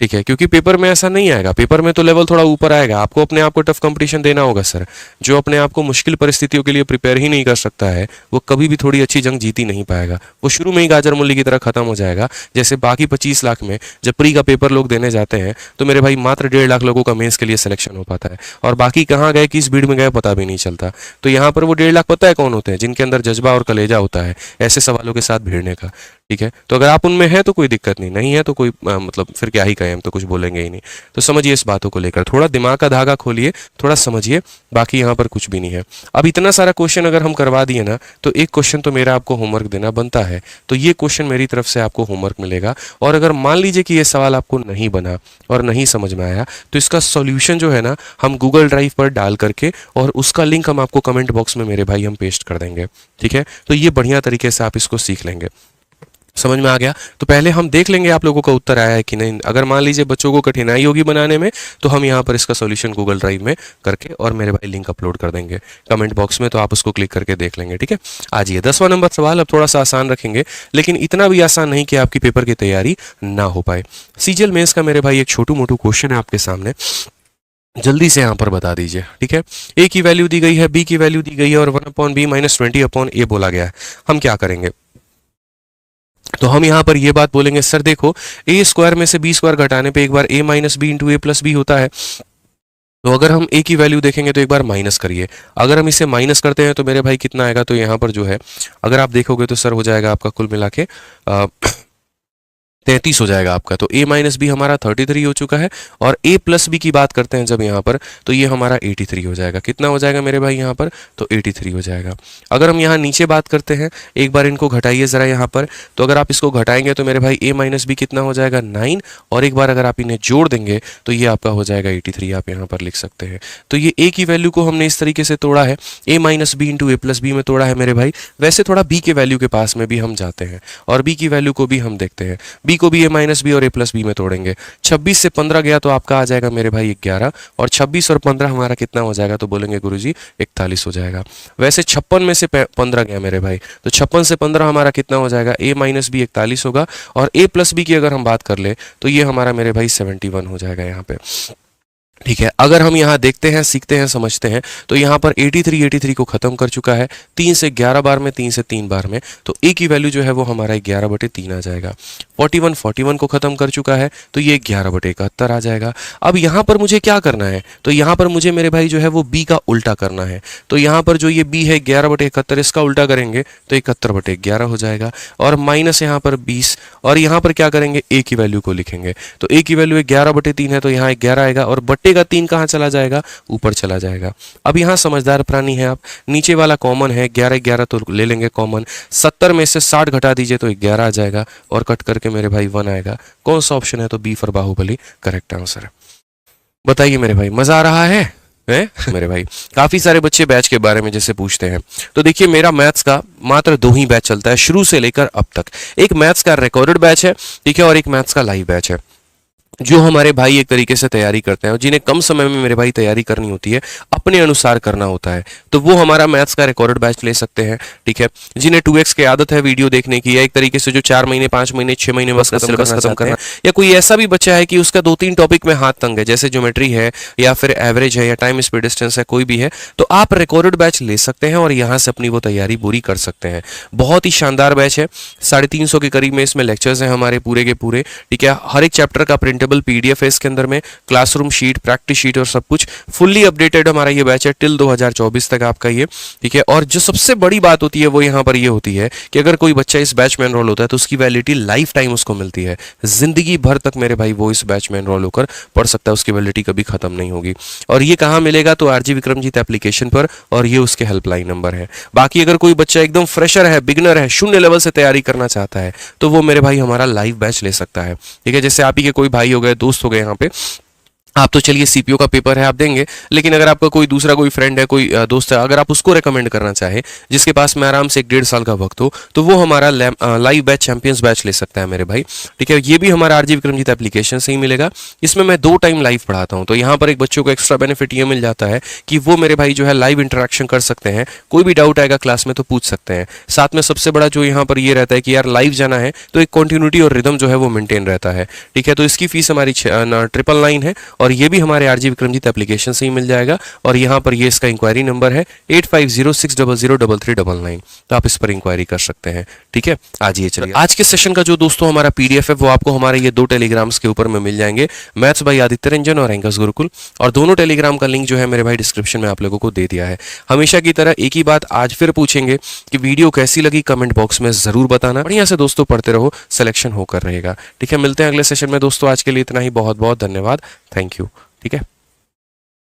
ठीक है, क्योंकि पेपर में ऐसा नहीं आएगा, पेपर में तो लेवल थोड़ा ऊपर आएगा, आपको अपने आप को टफ कंपटीशन देना होगा सर। जो अपने आप को मुश्किल परिस्थितियों के लिए प्रिपेयर ही नहीं कर सकता है वो कभी भी थोड़ी अच्छी जंग जीत ही नहीं पाएगा, वो शुरू में ही गाजर मूली की तरह खत्म हो जाएगा। जैसे बाकी 25 लाख में जब प्री का पेपर लोग देने जाते हैं तो मेरे भाई मात्र 1.5 लाख लोगों का मेंस के लिए सिलेक्शन हो पाता है, और बाकी कहाँ गए किस भीड़ में गए पता भी नहीं चलता। तो यहाँ पर वो 1.5 लाख पता है कौन होते हैं, जिनके अंदर जज्बा और कलेजा होता है ऐसे सवालों के साथ भिड़ने का। ठीक है, तो अगर आप उनमें हैं तो कोई दिक्कत नहीं, नहीं है तो कोई मतलब फिर क्या ही कहें, हम तो कुछ बोलेंगे ही नहीं। तो समझिए इस बातों को लेकर, थोड़ा दिमाग का धागा खोलिए, थोड़ा समझिए, बाकी यहाँ पर कुछ भी नहीं है। अब इतना सारा क्वेश्चन अगर हम करवा दिए ना, तो एक क्वेश्चन तो मेरा आपको होमवर्क देना बनता है, तो ये क्वेश्चन मेरी तरफ से आपको होमवर्क मिलेगा। और अगर मान लीजिए कि ये सवाल आपको नहीं बना और नहीं समझ में आया, तो इसका सॉल्यूशन जो है ना हम गूगल ड्राइव पर डाल करके, और उसका लिंक हम आपको कमेंट बॉक्स में मेरे भाई हम पेस्ट कर देंगे। ठीक है, तो ये बढ़िया तरीके से आप इसको सीख लेंगे। समझ में आ गया? तो पहले हम देख लेंगे आप लोगों का उत्तर आया है कि नहीं। अगर मान लीजिए बच्चों को कठिनाई होगी बनाने में, तो हम यहाँ पर इसका सॉल्यूशन गूगल ड्राइव में करके और मेरे भाई लिंक अपलोड कर देंगे कमेंट बॉक्स में, तो आप उसको क्लिक करके देख लेंगे। ठीक है, आज ये 10वां नंबर सवाल अब थोड़ा सा आसान रखेंगे, लेकिन इतना भी आसान नहीं कि आपकी पेपर की तैयारी ना हो पाए। सीजीएल मेंस का मेरे भाई एक छोटू मोटू क्वेश्चन है आपके सामने, जल्दी से यहाँ पर बता दीजिए। ठीक है, ए की वैल्यू दी गई है, बी की वैल्यू दी गई है, और 1/b माइनस 20/a बोला गया है। हम क्या करेंगे? तो हम यहाँ पर ये बात बोलेंगे, सर देखो ए स्क्वायर में से बी स्क्वायर घटाने पे एक बार a minus B into A plus B होता है, तो अगर हम a की वैल्यू देखेंगे तो एक बार माइनस करिए। अगर हम इसे माइनस करते हैं तो मेरे भाई कितना आएगा, तो यहाँ पर जो है अगर आप देखोगे तो सर हो जाएगा आपका कुल मिला के 33 हो जाएगा आपका। तो a माइनस बी हमारा 33 हो चुका है, और a प्लस बी की बात करते हैं जब यहाँ पर, तो ये हमारा 83 हो जाएगा। कितना हो जाएगा मेरे भाई यहाँ पर, तो 83 हो जाएगा। अगर हम यहाँ नीचे बात करते हैं, एक बार इनको घटाइए ज़रा यहाँ पर, तो अगर आप इसको घटाएंगे तो मेरे भाई a माइनस बी कितना हो जाएगा 9, और एक बार अगर आप इन्हें जोड़ देंगे तो ये आपका हो जाएगा 83, आप यहाँ पर लिख सकते हैं। तो ये a की वैल्यू को हमने इस तरीके से तोड़ा है, a minus B into A plus B में तोड़ा है मेरे भाई। वैसे थोड़ा b के वैल्यू के पास में भी हम जाते हैं और b की वैल्यू को भी हम देखते हैं। बी को भी a माइनस बी और a प्लस बी में तोड़ेंगे। 26 से 15 गया तो आपका आ जाएगा मेरे भाई 11, और 26 और 15 हमारा कितना हो जाएगा, तो बोलेंगे गुरुजी 41 हो जाएगा। वैसे 56 में से 15 गया मेरे भाई, तो 56 से 15 हमारा कितना हो जाएगा, a माइनस बी 41 होगा, और a प्लस बी की अगर हम बात कर ले तो ये हमारा मेरे भाई 71 हो जाएगा यहाँ पे। ठीक है, अगर हम यहाँ देखते हैं, सीखते हैं, समझते हैं, तो यहाँ पर 83 को खत्म कर चुका है 3 से 11 बार में, 3 से 3 बार में, तो a की वैल्यू जो है वो हमारा 11/3 आ जाएगा। 41 को खत्म कर चुका है तो ये 11/71 आ जाएगा। अब यहाँ पर मुझे क्या करना है, तो यहाँ पर मुझे मेरे भाई जो है वो b का उल्टा करना है। तो यहाँ पर जो ये b है 11/71, इसका उल्टा करेंगे तो 71/11 हो जाएगा, और माइनस यहाँ पर 20, और यहाँ पर क्या करेंगे, a की वैल्यू को लिखेंगे। तो a की वैल्यू 11/3 है तो यहाँ 11 आएगा, और बट्टे का 3 कहाँ चला जाएगा, ऊपर चला जाएगा। अब यहाँ समझदार प्राणी है आप, नीचे वाला कॉमन है, 11 तो ले लेंगे कॉमन, 70 में से 60 घटा दीजिए तो 11 आ जाएगा, और कट करके मेरे भाई 1 आएगा। कौन सा ऑप्शन है, तो B for Baahubali correct answer है। बताइए मेरे भाई, मजा आ रहा है मेरे भाई? काफी सारे बच्चे बैच के बारे में जैसे पूछते हैं, तो देखिए मेरा मैथ्स का मात्र 2 ही बैच चलता है शुरू से लेकर अब तक। एक मैथ्स का रिकॉर्डेड बैच है, ठीक है, और एक मैथ्स का लाइव बैच है। जो हमारे भाई एक तरीके से तैयारी करते हैं और जिन्हें कम समय में मेरे भाई तैयारी करनी होती है, अपने अनुसार करना होता है, तो वो हमारा मैथ्स का रिकॉर्डेड बैच ले सकते हैं। ठीक है, जिन्हें 2x की आदत है वीडियो देखने की, या एक तरीके से जो 4 महीने 5 महीने 6 महीने बस सिलेबस खत्म करना, या कोई ऐसा भी बच्चा है कि उसका 2-3 टॉपिक में हाथ तंग है, जैसे ज्योमेट्री है या फिर एवरेज है या टाइम स्पीड डिस्टेंस है, कोई भी है, तो आप रिकॉर्डेड बैच ले सकते हैं और यहाँ से अपनी वो तैयारी पूरी कर सकते हैं। बहुत ही शानदार बैच है, 350 के करीब में इसमें लेक्चर्स हैं हमारे पूरे के पूरे। ठीक है, हर एक चैप्टर का प्रिंटेबल PDF है इसके अंदर में, क्लासरूम शीट, प्रैक्टिस शीट और सब कुछ फुल्ली अपडेटेड हमारा ये बैच है टिल 2024 तक आपका ये। ठीक है, और जो सबसे बड़ी बात होती है वो यहाँ पर ये होती है कि अगर कोई बच्चा इस बैच में एनरोल होता है तो उसकी वैलिडिटी लाइफ टाइम उसको मिलती है, जिंदगी भर तक मेरे भाई वो इस बैच में एनरोल होकर पढ़ सकता है, उसकी वैलिडिटी कभी खत्म नहीं होगी। और ये कहाँ मिलेगा, तो RG विक्रमजीत एप्लीकेशन पर, और ये उसके हेल्पलाइन नंबर है। बाकी अगर कोई बच्चा एकदम फ्रेशर है, बिगनर है, शून्य लेवल से तैयारी करना चाहता है, तो वो मेरे भाई हमारा लाइव बैच ले सकता है। ठीक है, जैसे आप ही के कोई भाई हो गए, दोस्त हो गए यहाँ पे, आप तो चलिए CPO का पेपर है आप देंगे, लेकिन अगर आपका कोई दूसरा कोई फ्रेंड है, कोई दोस्त है, अगर आप उसको रेकमेंड करना चाहे जिसके पास में आराम से 1-1.5 साल का वक्त हो, तो वो हमारा लाइव बैच चैंपियंस बैच ले सकता है मेरे भाई। ठीक है, ये भी हमारा RG विक्रमजीत एप्लीकेशन से ही मिलेगा। इसमें मैं 2 टाइम लाइव पढ़ाता हूँ, तो यहाँ पर एक बच्चों को एक्स्ट्रा बेनिफिट ये मिल जाता है कि वो मेरे भाई जो है लाइव इंटरेक्शन कर सकते हैं, कोई भी डाउट आएगा क्लास में तो पूछ सकते हैं। साथ में सबसे बड़ा जो यहाँ पर ये रहता है कि यार लाइव जाना है तो एक कंटिन्यूटी और रिदम जो है वो मेंटेन रहता है। ठीक है, तो इसकी फीस हमारी 999 है, और ये भी हमारे RG विक्रमजीत एप्लीकेशन से ही मिल जाएगा। और यहाँ पर ये इसका इंक्वायरी नंबर है 8506003399, तो आप इस पर इंक्वायरी कर सकते हैं। ठीक है, आज ये चलिए आज के सेशन का जो दोस्तों हमारा PDF है वो आपको हमारे ये 2 टेलीग्राम्स के ऊपर में मिल जाएंगे, मैथ्स बाय आदित्य रंजन और एंकर्स गुरुकुल, और दोनों टेलीग्राम का लिंक जो है मेरे भाई डिस्क्रिप्शन में आप लोगों को दे दिया है। हमेशा की तरह एक ही बात आज फिर पूछेंगे कि वीडियो कैसी लगी, कमेंट बॉक्स में जरूर बताना। बढ़िया से दोस्तों पढ़ते रहो, सिलेक्शन होकर रहेगा। ठीक है, मिलते हैं अगले सेशन में दोस्तों, आज के लिए इतना ही, बहुत बहुत धन्यवाद, थैंक यू। ठीक है।